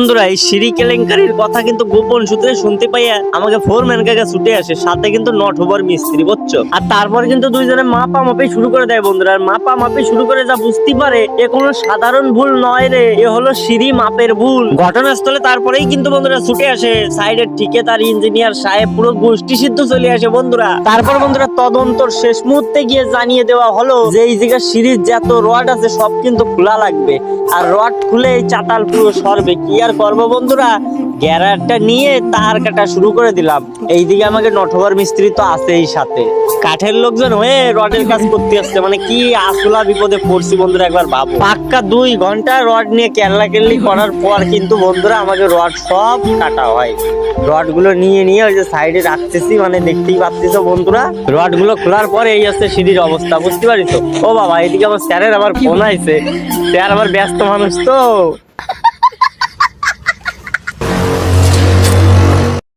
বন্ধুরা এই সিঁড়ি কেলেঙ্কারির কথা কিন্তু গোপন সূত্রে শুনতে পাইয়া আমাকে ফোরম্যান কাকা ছুটে আসে, সাথে কিন্তু নট ওভার মিস্ত্রি, বুঝছো। আর তারপর কিন্তু দুইজনে মাপা মাপি শুরু করে দেয় বন্ধুরা। আর মাপা মাপি শুরু করে যা বুঝতে পারে এ কোনো সাধারণ ভুল নয় রে, এ হলো সিঁড়ি মাপের ভুল। ঘটনাস্থলে তারপরেই কিন্তু বন্ধুরা ছুটে আসে সাইডের ঠিকাদার ইঞ্জিনিয়ার সাহেব, পুরো গোষ্ঠী সিদ্ধ চলে আসে বন্ধুরা। তারপর বন্ধুরা তদন্তর শেষ মুহূর্তে গিয়ে জানিয়ে দেওয়া হলো যে এই জায়গায় সিঁড়ির যত রড আছে সব কিন্তু খোলা লাগবে, আর রড খুলে এই চাতাল পুরো সরবে। কি আর করবো বন্ধুরা, গ্যারারটা নিয়ে তার কাটা শুরু করে দিলাম। এইদিকে আমাকে নটওভার মিস্ত্রি তো আছেই সাথে, কাঠের লোকজন হয়ে রডের কাজ করতে আসছে, মানে কি আসলা বিপদে পড়ছি বন্ধুরা একবার ভাবো। পাক্কা 2 ঘন্টা রড নিয়ে কেল্লা কেল্লি করার পর কিন্তু বন্ধুরা আমাকে রড সব কাটা হয়। রড গুলো নিয়ে নিয়ে ওই যে সাইডে রাখতেছি, মানে দেখতেই পাচ্ছিস বন্ধুরা। রড গুলো খোলার পরে এই হচ্ছে সিঁড়ির অবস্থা, বুঝতে পারিস। ও বাবা, এদিকে আমার স্যারের আবার ফোন আইছে, স্যার আবার ব্যস্ত মানুষ তো।